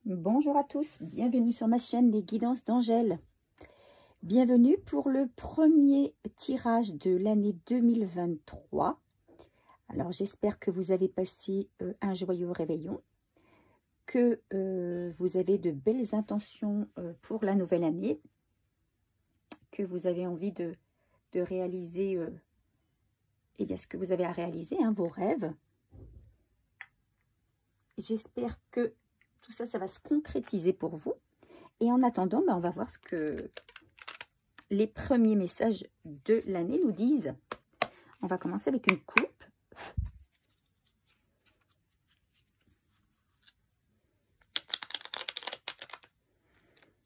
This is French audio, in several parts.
Bonjour à tous, bienvenue sur ma chaîne Les Guidances d'Angèle. Bienvenue pour le premier tirage de l'année 2023. Alors j'espère que vous avez passé un joyeux réveillon, que vous avez de belles intentions pour la nouvelle année, que vous avez envie de réaliser eh bien, ce que vous avez à réaliser, hein, vos rêves. J'espère que tout ça, ça va se concrétiser pour vous. Et en attendant, on va voir ce que les premiers messages de l'année nous disent. On va commencer avec une coupe.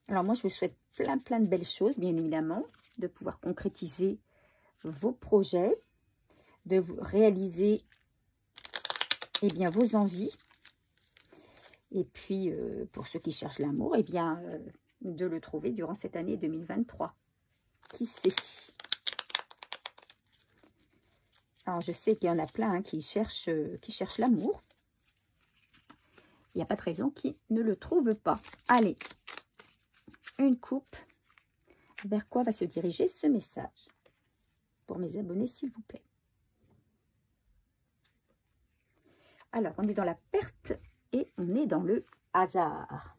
Alors moi, je vous souhaite plein de belles choses, bien évidemment, de pouvoir concrétiser vos projets, de vous réaliser eh bien, vos envies. Et puis, pour ceux qui cherchent l'amour, eh bien, de le trouver durant cette année 2023. Qui sait? Alors, je sais qu'il y en a plein qui cherchent l'amour. Il n'y a pas de raison qu'ils ne le trouvent pas. Allez, une coupe. Vers quoi va se diriger ce message? Pour mes abonnés, s'il vous plaît. Alors, on est dans la perte et on est dans le hasard.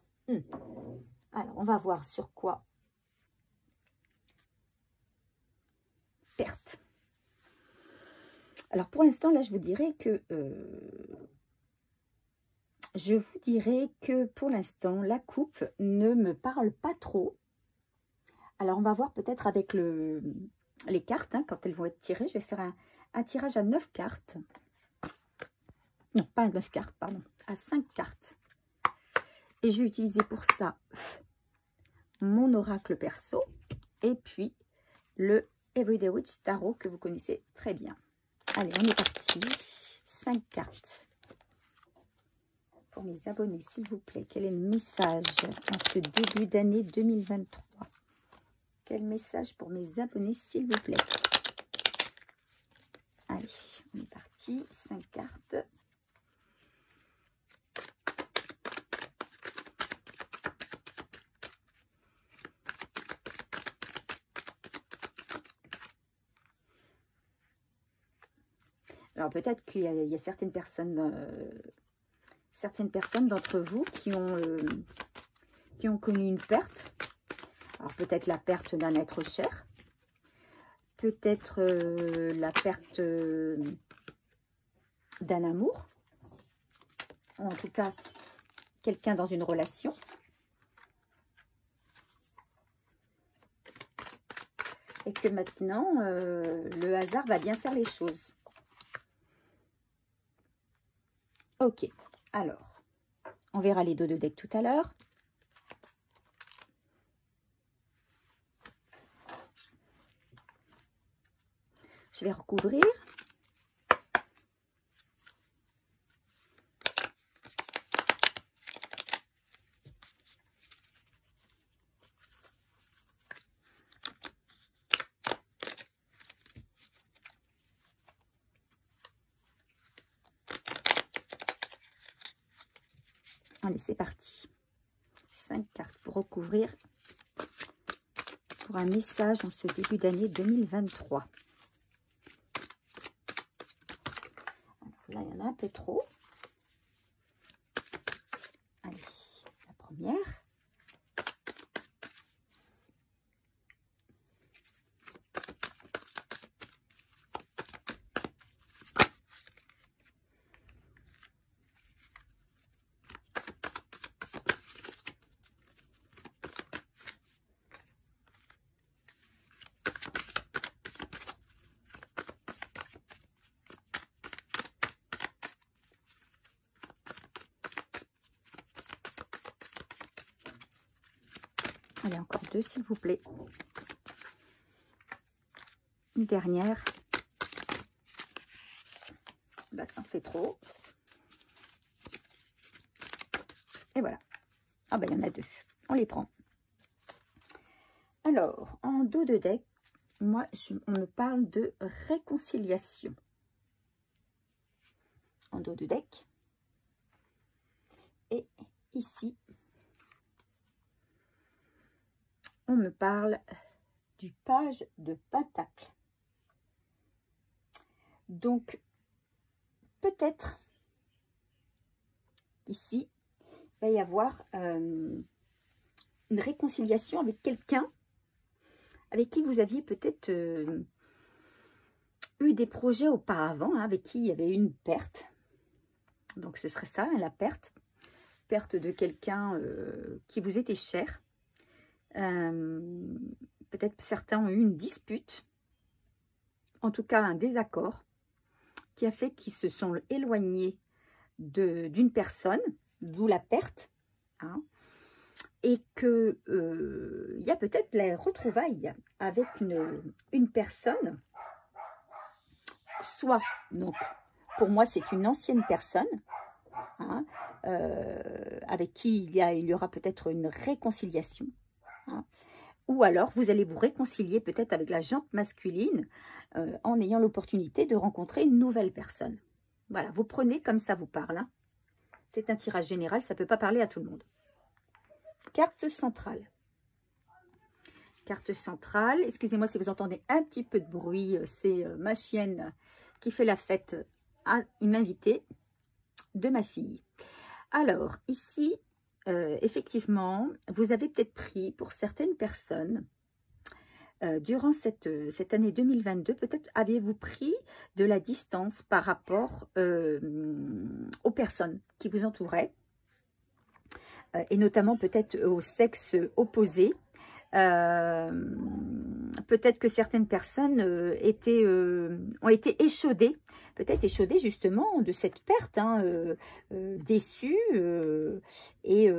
Alors, on va voir sur quoi. Perte. Alors, pour l'instant, là, je vous dirais que pour l'instant, la coupe ne me parle pas trop. Alors, on va voir peut-être avec les cartes, hein, quand elles vont être tirées. Je vais faire un tirage à 9 cartes. Non, pas à 9 cartes, pardon. À 5 cartes. Et je vais utiliser pour ça mon oracle perso. Et puis, le Everyday Witch Tarot que vous connaissez très bien. Allez, on est parti. 5 cartes. Pour mes abonnés, s'il vous plaît, quel est le message en ce début d'année 2023? Quel message pour mes abonnés, s'il vous plaît? Allez, on est parti. 5 cartes. Alors peut-être qu'il y a certaines personnes d'entre vous qui ont connu une perte. Alors peut-être la perte d'un être cher, peut-être la perte d'un amour, ou en tout cas quelqu'un dans une relation. Et que maintenant, le hasard va bien faire les choses. Ok, alors, on verra les dos de deck tout à l'heure. Je vais recouvrir. Allez, c'est parti. 5 cartes pour recouvrir pour un message en ce début d'année 2023. Alors, là, il y en a un peu trop. Allez, la première. Allez, encore 2, s'il vous plaît. Une dernière. Bah, ça en fait trop. Et voilà. Ah, bah, il y en a 2. On les prend. Alors, en dos de deck, moi, on me parle de réconciliation. En dos de deck. Et ici, on me parle du page de Pentacle. Donc, peut-être, ici, il va y avoir une réconciliation avec quelqu'un avec qui vous aviez peut-être eu des projets auparavant, hein, avec qui il y avait eu une perte. Donc, ce serait ça, hein, la perte. Perte de quelqu'un qui vous était cher. Peut-être certains ont eu une dispute, en tout cas un désaccord, qui a fait qu'ils se sont éloignés d'une personne, d'où la perte, hein, et que il y a peut-être la retrouvaille avec une personne, soit, donc, pour moi, c'est une ancienne personne, hein, avec qui il y aura peut-être une réconciliation, hein, ou alors vous allez vous réconcilier peut-être avec la jante masculine en ayant l'opportunité de rencontrer une nouvelle personne. Voilà, vous prenez comme ça vous parle, hein. C'est un tirage général, ça ne peut pas parler à tout le monde. Carte centrale. Carte centrale, excusez-moi si vous entendez un petit peu de bruit, c'est ma chienne qui fait la fête à une invitée de ma fille. Alors, ici, effectivement, vous avez peut-être pris pour certaines personnes, durant cette année 2022, peut-être avez-vous pris de la distance par rapport aux personnes qui vous entouraient, et notamment peut-être au sexe opposé. Peut-être que certaines personnes ont été échaudées, peut-être échaudées justement de cette perte, hein, déçues, et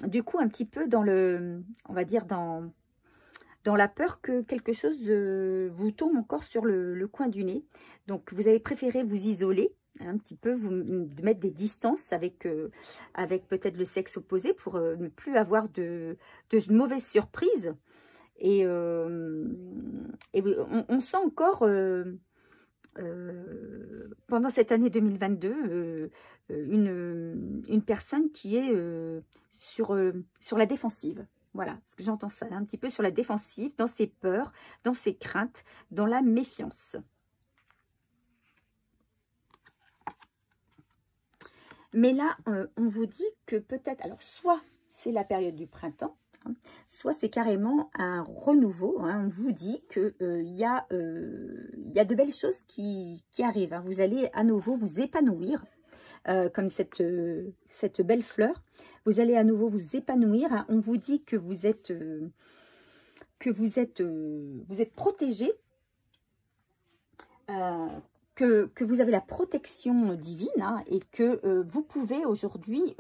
du coup un petit peu dans le, on va dire dans la peur que quelque chose vous tombe encore sur le coin du nez. Donc vous avez préféré vous isoler un petit peu, vous mettre des distances avec peut-être le sexe opposé pour ne plus avoir de mauvaises surprises. Et on sent encore, pendant cette année 2022, une personne qui est sur la défensive. Voilà, parce que j'entends ça, un petit peu sur la défensive, dans ses peurs, dans ses craintes, dans la méfiance. Mais là, on vous dit que peut-être, alors soit c'est la période du printemps, hein, soit c'est carrément un renouveau, hein, on vous dit qu'il y a de belles choses qui arrivent, hein. Vous allez à nouveau vous épanouir, comme cette belle fleur. Vous allez à nouveau vous épanouir, hein. On vous dit que vous êtes protégé, que vous avez la protection divine, hein, et que vous pouvez aujourd'hui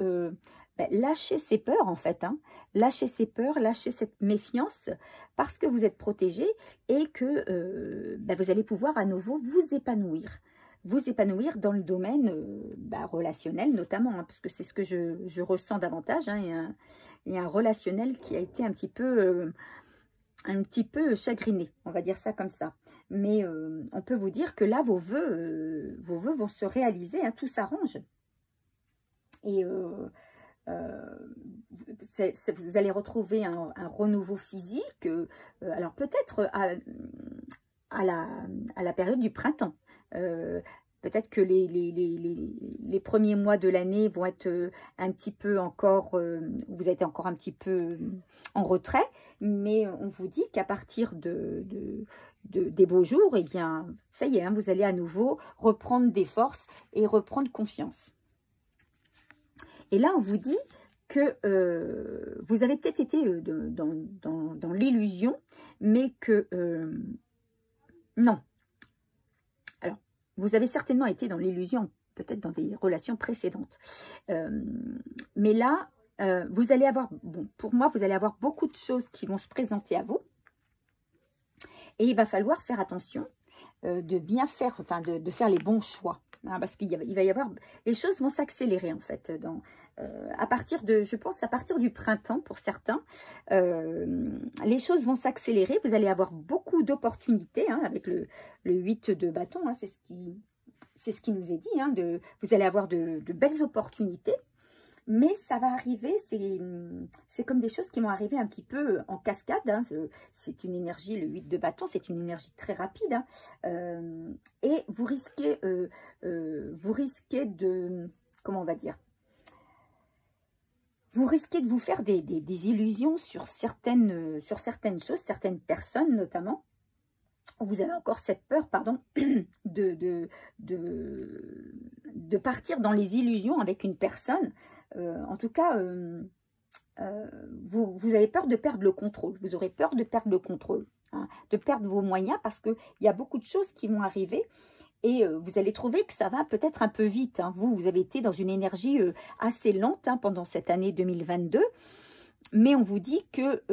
lâcher ces peurs en fait, hein, lâcher ces peurs, lâcher cette méfiance parce que vous êtes protégé et que vous allez pouvoir à nouveau vous épanouir dans le domaine relationnel notamment, hein, parce que c'est ce que je ressens davantage, hein. Il y a un relationnel qui a été un petit peu chagriné, on va dire ça comme ça. Mais on peut vous dire que là, vos vœux vont se réaliser, hein, tout s'arrange. Et vous allez retrouver un renouveau physique, alors peut-être à la période du printemps. Peut-être que les premiers mois de l'année vont être un petit peu encore, vous êtes encore un petit peu en retrait, mais on vous dit qu'à partir des beaux jours, eh bien, ça y est, hein, vous allez à nouveau reprendre des forces et reprendre confiance. Et là, on vous dit que vous avez peut-être été dans l'illusion, mais que non. Alors, vous avez certainement été dans l'illusion, peut-être dans des relations précédentes. Mais là, vous allez avoir, bon, pour moi, vous allez avoir beaucoup de choses qui vont se présenter à vous. Et il va falloir faire attention de bien faire, enfin de faire les bons choix. Hein, parce qu'il va y avoir, les choses vont s'accélérer en fait. À partir de, je pense, à partir du printemps pour certains, les choses vont s'accélérer. Vous allez avoir beaucoup d'opportunités, hein, avec le 8 de bâton. Hein, c'est ce qui nous est dit. Hein, vous allez avoir de belles opportunités. mais ça va arriver, c'est comme des choses qui vont arriver un petit peu en cascade, hein. C'est une énergie, le 8 de bâton, c'est une énergie très rapide, hein. Et vous risquez de, comment on va dire, vous risquez de vous faire des illusions sur certaines choses, certaines personnes notamment. Vous avez encore cette peur, pardon, de partir dans les illusions avec une personne. En tout cas, vous avez peur de perdre le contrôle. Vous aurez peur de perdre le contrôle, hein, de perdre vos moyens parce qu'il y a beaucoup de choses qui vont arriver. Et vous allez trouver que ça va peut-être un peu vite, hein. Vous avez été dans une énergie assez lente, hein, pendant cette année 2022. Mais on vous dit que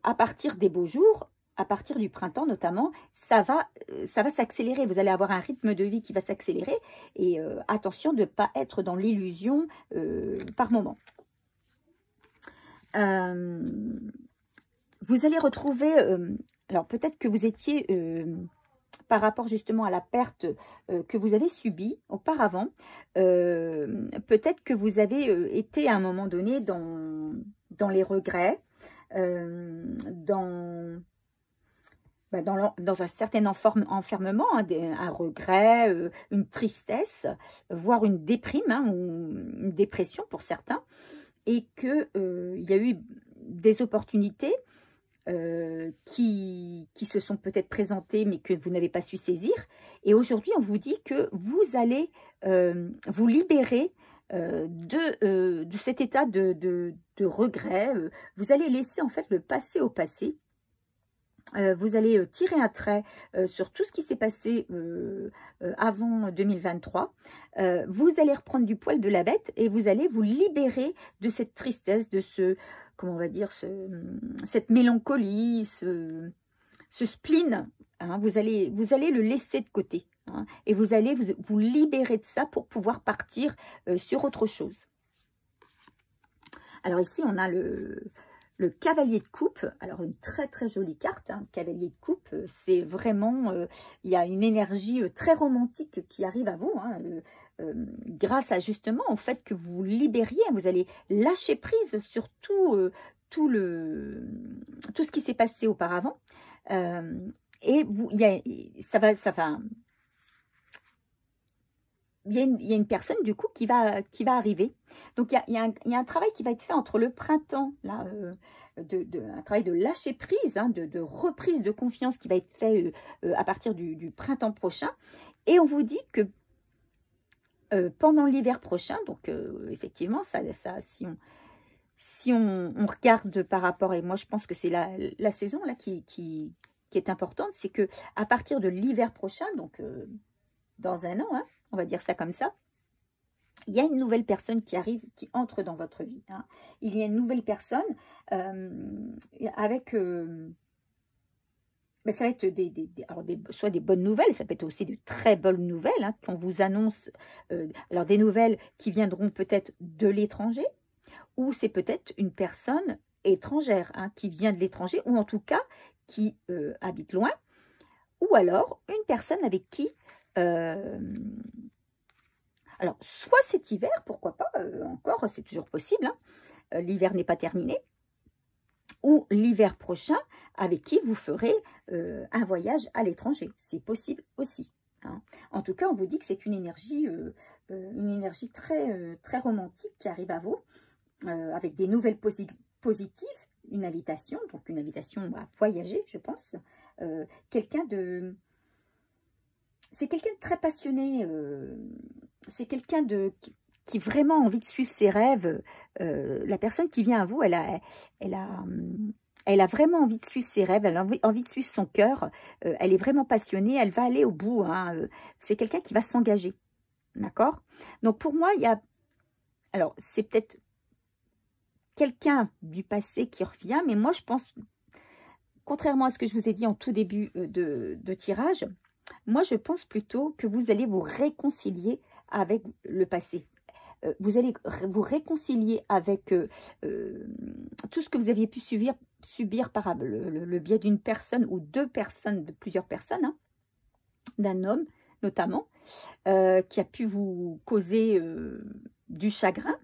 à partir des beaux jours, à partir du printemps notamment, ça va s'accélérer. Vous allez avoir un rythme de vie qui va s'accélérer. Et attention de ne pas être dans l'illusion par moment. Vous allez retrouver... alors peut-être que vous étiez... par rapport justement à la perte que vous avez subie auparavant, peut-être que vous avez été à un moment donné dans les regrets, dans un certain enfermement, hein, un regret, une tristesse, voire une déprime, hein, ou une dépression pour certains, et qu'il y a eu des opportunités qui se sont peut-être présentées, mais que vous n'avez pas su saisir. Et aujourd'hui, on vous dit que vous allez vous libérer de cet état de regret. Vous allez laisser en fait le passé au passé. Vous allez tirer un trait sur tout ce qui s'est passé avant 2023. Vous allez reprendre du poil de la bête et vous allez vous libérer de cette tristesse, de ce, comment on va dire, cette mélancolie, ce spleen. Hein, vous allez le laisser de côté, hein, et vous allez vous libérer de ça pour pouvoir partir sur autre chose. Alors ici, on a le cavalier de coupe. Alors une très très jolie carte, hein. Cavalier de coupe, c'est vraiment, il y a une énergie très romantique qui arrive à vous, hein, grâce à justement au fait que vous libériez, vous allez lâcher prise sur tout ce qui s'est passé auparavant, et il y a une personne du coup qui va arriver. Donc il y a un travail qui va être fait entre le printemps, là, un travail de lâcher prise, hein, de reprise de confiance qui va être fait à partir du printemps prochain. Et on vous dit que pendant l'hiver prochain, donc effectivement, si on regarde par rapport, et moi je pense que c'est la saison là qui est importante, c'est que à partir de l'hiver prochain, donc dans un an, hein, on va dire ça comme ça, il y a une nouvelle personne qui arrive, qui entre dans votre vie, hein. Il y a une nouvelle personne avec... ça va être soit des bonnes nouvelles, ça peut être aussi de très bonnes nouvelles, hein, qu'on vous annonce. Alors des nouvelles qui viendront peut-être de l'étranger, ou c'est peut-être une personne étrangère, hein, qui vient de l'étranger, ou en tout cas qui habite loin, ou alors une personne avec qui... alors, soit cet hiver, pourquoi pas, encore, c'est toujours possible, hein, l'hiver n'est pas terminé, ou l'hiver prochain, avec qui vous ferez un voyage à l'étranger. C'est possible aussi, hein. En tout cas, on vous dit que c'est une énergie très, très romantique qui arrive à vous, avec des nouvelles positives, une invitation, donc une invitation à voyager, je pense. C'est quelqu'un de très passionné, c'est quelqu'un qui vraiment a envie de suivre ses rêves. La personne qui vient à vous, elle a vraiment envie de suivre ses rêves, elle a envie de suivre son cœur, elle est vraiment passionnée, elle va aller au bout, hein. C'est quelqu'un qui va s'engager, d'accord? Donc pour moi, il y a... Alors, c'est peut-être quelqu'un du passé qui revient, mais moi je pense, contrairement à ce que je vous ai dit en tout début de tirage, moi je pense plutôt que vous allez vous réconcilier avec le passé. Vous allez vous réconcilier avec tout ce que vous aviez pu subir par le biais d'une personne ou deux personnes, de plusieurs personnes, hein, d'un homme notamment, qui a pu vous causer du chagrin.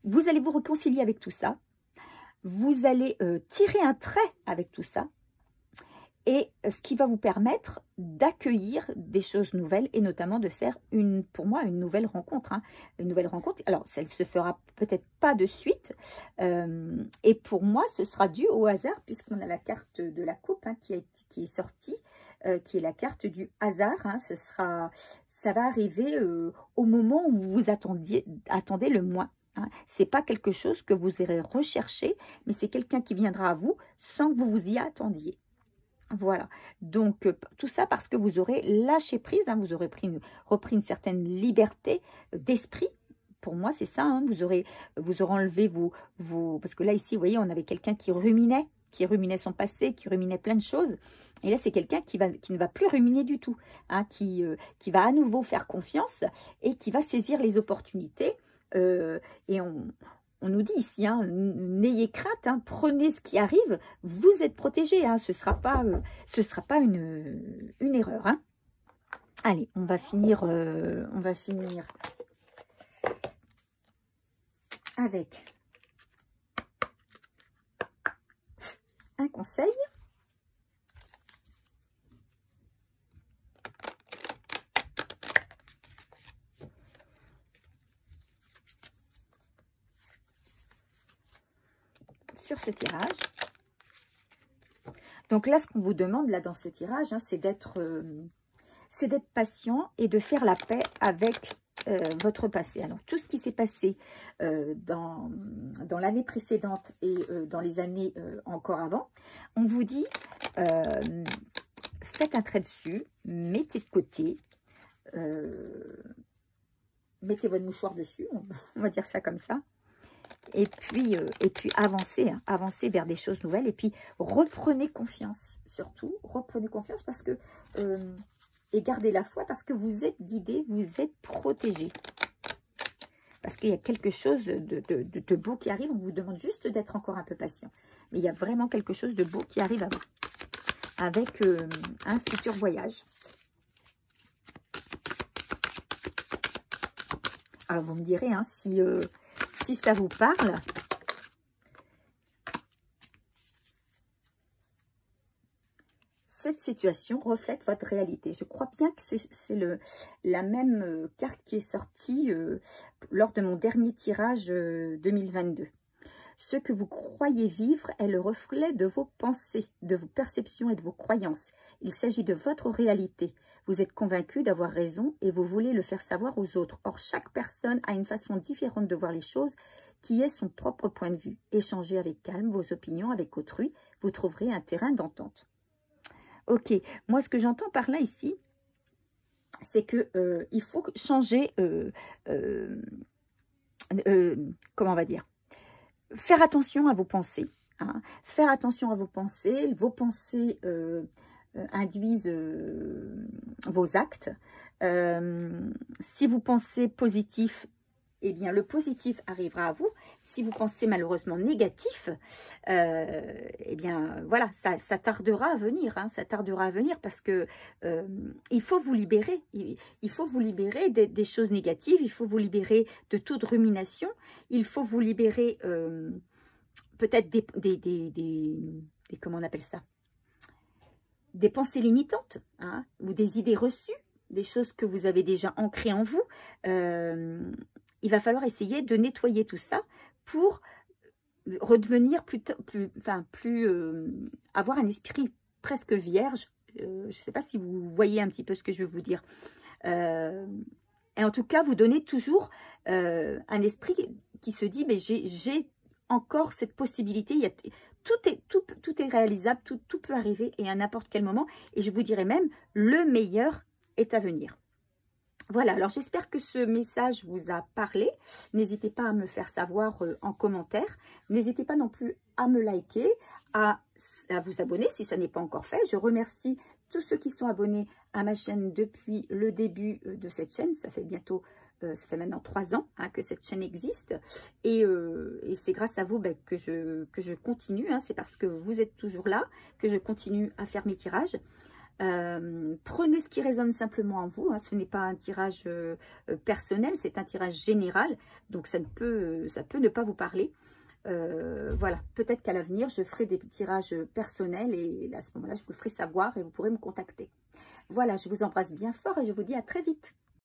Vous allez vous réconcilier avec tout ça. Vous allez tirer un trait avec tout ça. Et ce qui va vous permettre d'accueillir des choses nouvelles et notamment de faire, pour moi, une nouvelle rencontre. Hein. Une nouvelle rencontre. Alors, ça ne se fera peut-être pas de suite. Et pour moi, ce sera dû au hasard puisqu'on a la carte de la coupe hein, qui est sortie, qui est la carte du hasard. Hein. Ça va arriver au moment où vous attendez le moins. Hein. Ce n'est pas quelque chose que vous irez rechercher, mais c'est quelqu'un qui viendra à vous sans que vous vous y attendiez. Voilà, donc tout ça parce que vous aurez lâché prise, hein, vous aurez repris une certaine liberté d'esprit. Pour moi, c'est ça, hein, vous aurez enlevé parce que là, ici, vous voyez, on avait quelqu'un qui ruminait son passé, qui ruminait plein de choses. Et là, c'est quelqu'un qui ne va plus ruminer du tout, hein, qui va à nouveau faire confiance et qui va saisir les opportunités. Et on nous dit ici, hein, n'ayez crainte, hein, prenez ce qui arrive, vous êtes protégés, hein, ce ne sera pas une erreur. Hein. Allez, on va finir avec un conseil. Sur ce tirage. Donc là, ce qu'on vous demande là dans ce tirage, hein, c'est d'être patient et de faire la paix avec votre passé. Alors, tout ce qui s'est passé dans l'année précédente et dans les années encore avant, on vous dit, faites un trait dessus, mettez de côté, mettez votre mouchoir dessus, on va dire ça comme ça. Et puis avancez, hein, avancez vers des choses nouvelles. Et puis, reprenez confiance, surtout. Reprenez confiance parce que... et gardez la foi parce que vous êtes guidé, vous êtes protégé. Parce qu'il y a quelque chose de beau qui arrive. On vous demande juste d'être encore un peu patient. Mais il y a vraiment quelque chose de beau qui arrive à vous. Avec un futur voyage. Alors, vous me direz, hein, si ça vous parle, cette situation reflète votre réalité. Je crois bien que c'est la même carte qui est sortie lors de mon dernier tirage 2022. Ce que vous croyez vivre est le reflet de vos pensées, de vos perceptions et de vos croyances. Il s'agit de votre réalité. Vous êtes convaincu d'avoir raison et vous voulez le faire savoir aux autres. Or, chaque personne a une façon différente de voir les choses qui est son propre point de vue. Échangez avec calme vos opinions avec autrui. Vous trouverez un terrain d'entente. Ok, moi ce que j'entends par là ici, c'est que il faut changer, comment on va dire, faire attention à vos pensées. Hein, faire attention à vos pensées induisent vos actes. Si vous pensez positif, eh bien, le positif arrivera à vous. Si vous pensez malheureusement négatif, eh bien, voilà, ça tardera à venir. Hein, ça tardera à venir parce que il faut vous libérer. Il faut vous libérer des choses négatives. Il faut vous libérer de toute rumination. Il faut vous libérer peut-être comment on appelle ça? Des pensées limitantes, hein, ou des idées reçues, des choses que vous avez déjà ancrées en vous. Il va falloir essayer de nettoyer tout ça pour redevenir avoir un esprit presque vierge. Je ne sais pas si vous voyez un petit peu ce que je veux vous dire. Et en tout cas, vous donnez toujours un esprit qui se dit, mais j'ai encore cette possibilité. Tout est réalisable, tout peut arriver et à n'importe quel moment. Et je vous dirais même, le meilleur est à venir. Voilà, alors j'espère que ce message vous a parlé. N'hésitez pas à me faire savoir en commentaire. N'hésitez pas non plus à me liker, à vous abonner si ça n'est pas encore fait. Je remercie tous ceux qui sont abonnés à ma chaîne depuis le début de cette chaîne. Ça fait maintenant 3 ans hein, que cette chaîne existe. Et c'est grâce à vous que je continue. Hein. C'est parce que vous êtes toujours là que je continue à faire mes tirages. Prenez ce qui résonne simplement en vous. Hein. Ce n'est pas un tirage personnel, c'est un tirage général. Donc, ça peut ne pas vous parler. Voilà, peut-être qu'à l'avenir, je ferai des tirages personnels et à ce moment-là, je vous ferai savoir et vous pourrez me contacter. Voilà, je vous embrasse bien fort et je vous dis à très vite.